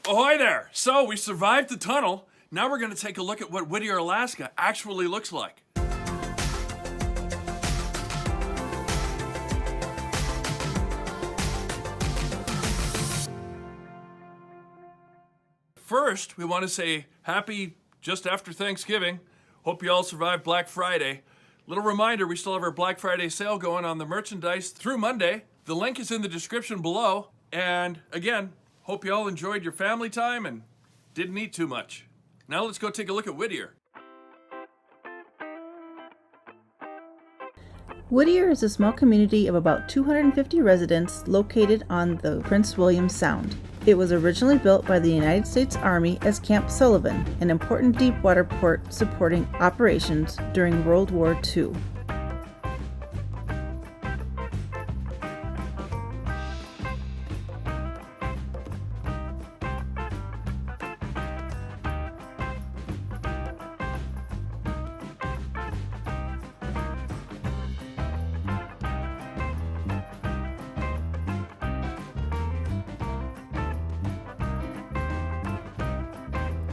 Ahoy there! So we survived the tunnel. Now we're going to take a look at what Whittier, Alaska actually looks like. First, we want to say happy just after Thanksgiving. Hope you all survived Black Friday. Little reminder, we still have our Black Friday sale going on the merchandise through Monday. The link is in the description below. And again, hope you all enjoyed your family time and didn't eat too much. Now let's go take a look at Whittier. Whittier is a small community of about 250 residents located on the Prince William Sound. It was originally built by the United States Army as Camp Sullivan, an important deep water port supporting operations during World War II.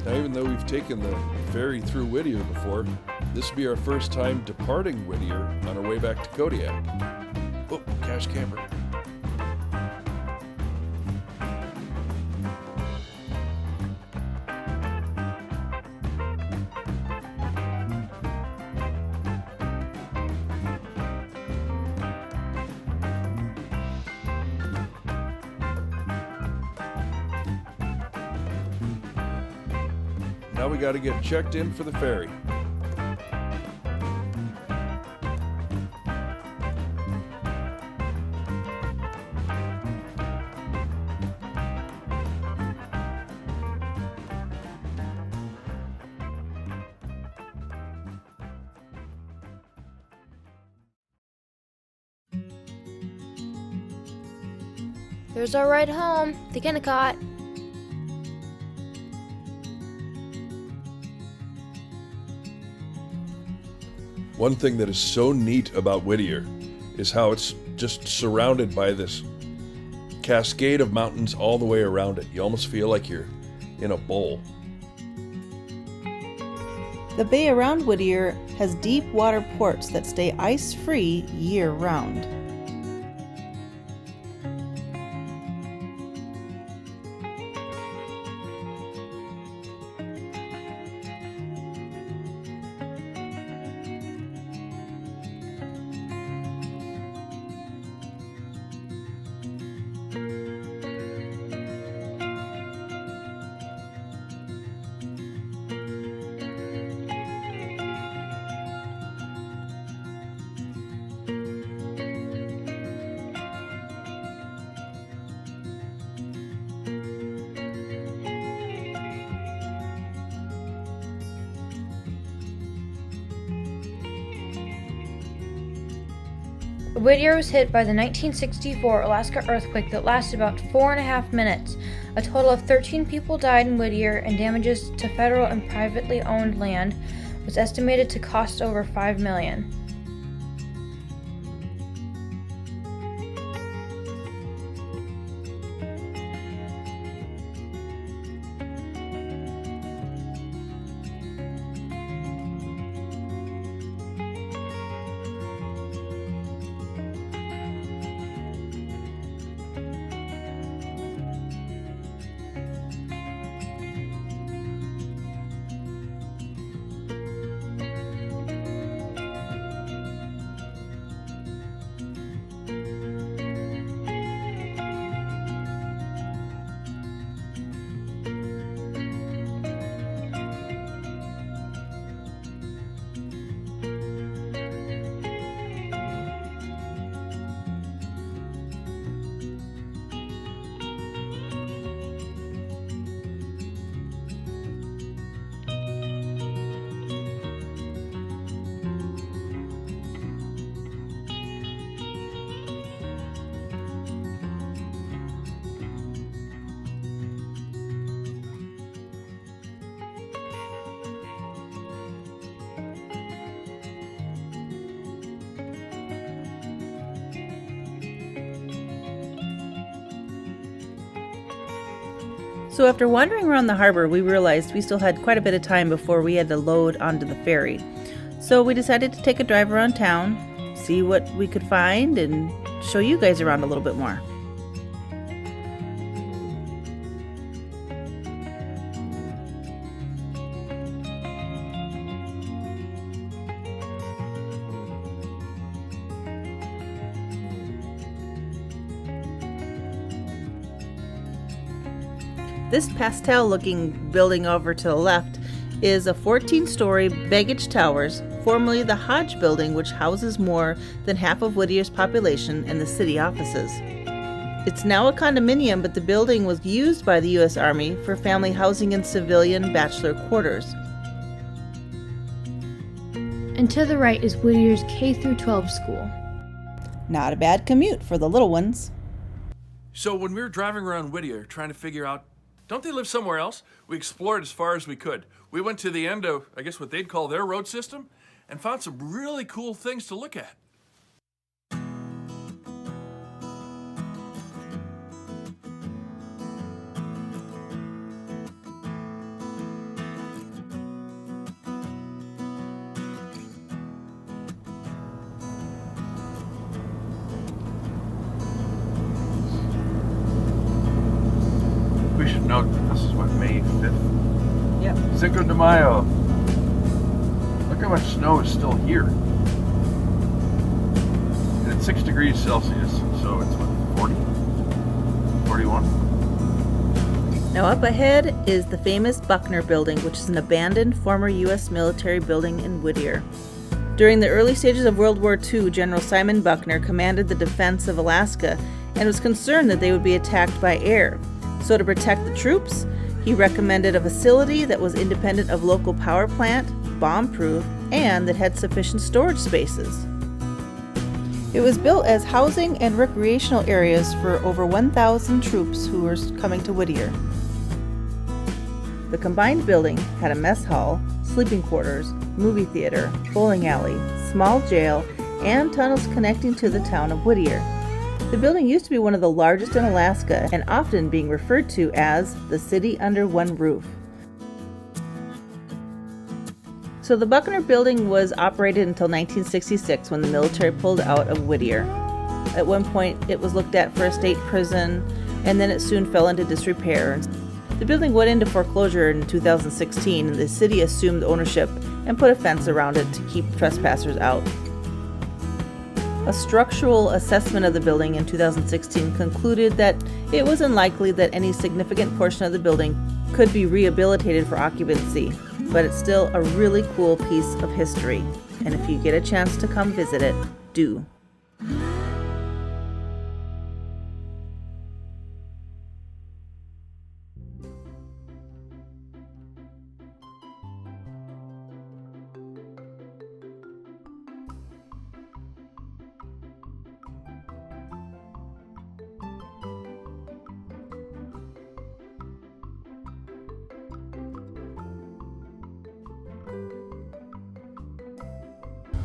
Now, even though we've taken the ferry through Whittier before, this will be our first time departing Whittier on our way back to Kodiak. Oh, cash camper. Now we got to get checked in for the ferry. There's our ride home, the Kodiak. One thing that is so neat about Whittier is how it's just surrounded by this cascade of mountains all the way around it. You almost feel like you're in a bowl. The bay around Whittier has deep water ports that stay ice-free year-round. Whittier was hit by the 1964 Alaska earthquake that lasted about 4.5 minutes. A total of 13 people died in Whittier, and damages to federal and privately owned land was estimated to cost over $5 million. So after wandering around the harbor, we realized we still had quite a bit of time before we had to load onto the ferry. So we decided to take a drive around town, see what we could find, and show you guys around a little bit more. This pastel-looking building over to the left is a 14-story baggage towers, formerly the Hodge Building, which houses more than half of Whittier's population and the city offices. It's now a condominium, but the building was used by the U.S. Army for family housing and civilian bachelor quarters. And to the right is Whittier's K-12 school. Not a bad commute for the little ones. So when we were driving around Whittier trying to figure out, don't they live somewhere else? We explored as far as we could. We went to the end of, I guess, what they'd call their road system and found some really cool things to look at. We should note that this is what, May 5th? Yep. Cinco de Mayo. Look how much snow is still here. And it's 6 degrees Celsius, so it's what, 40? 41? Now up ahead is the famous Buckner Building, which is an abandoned former U.S. military building in Whittier. During the early stages of World War II, General Simon Buckner commanded the defense of Alaska and was concerned that they would be attacked by air. So to protect the troops, he recommended a facility that was independent of local power plant, bomb-proof, and that had sufficient storage spaces. It was built as housing and recreational areas for over 1,000 troops who were coming to Whittier. The combined building had a mess hall, sleeping quarters, movie theater, bowling alley, small jail, and tunnels connecting to the town of Whittier. The building used to be one of the largest in Alaska and often being referred to as the city under one roof. So the Buckner Building was operated until 1966 when the military pulled out of Whittier. At one point it was looked at for a state prison, and then it soon fell into disrepair. The building went into foreclosure in 2016 and the city assumed ownership and put a fence around it to keep trespassers out. A structural assessment of the building in 2016 concluded that it was unlikely that any significant portion of the building could be rehabilitated for occupancy, but it's still a really cool piece of history, and if you get a chance to come visit it, do.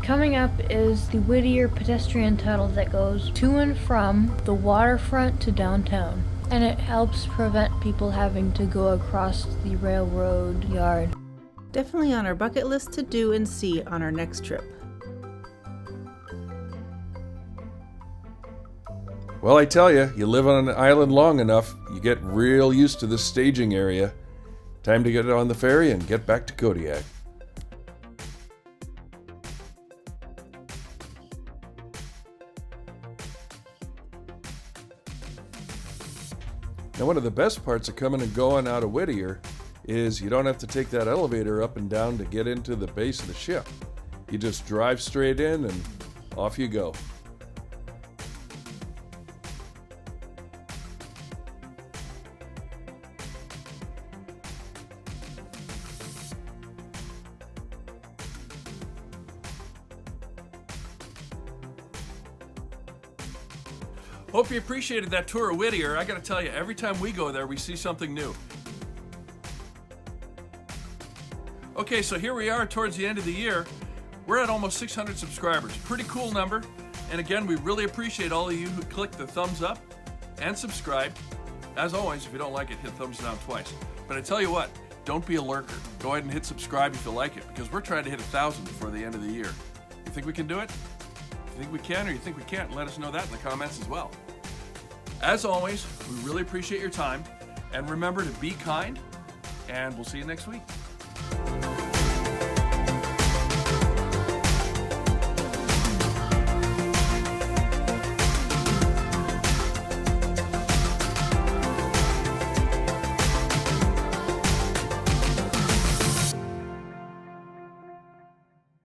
Coming up is the Whittier pedestrian tunnel that goes to and from the waterfront to downtown, and it helps prevent people having to go across the railroad yard. Definitely on our bucket list to do and see on our next trip. Well, I tell you, you live on an island long enough, you get real used to this staging area. Time to get on the ferry and get back to Kodiak. Now, one of the best parts of coming and going out of Whittier is you don't have to take that elevator up and down to get into the base of the ship. You just drive straight in and off you go. Hope you appreciated that tour of Whittier. I gotta tell you, every time we go there, we see something new. Okay, so here we are towards the end of the year. We're at almost 600 subscribers. Pretty cool number. And again, we really appreciate all of you who clicked the thumbs up and subscribe. As always, if you don't like it, hit thumbs down twice. But I tell you what, don't be a lurker. Go ahead and hit subscribe if you like it, because we're trying to hit 1,000 before the end of the year. You think we can do it? You think we can or you think we can't? Let us know that in the comments as well. As always, we really appreciate your time. And remember to be kind, and we'll see you next week.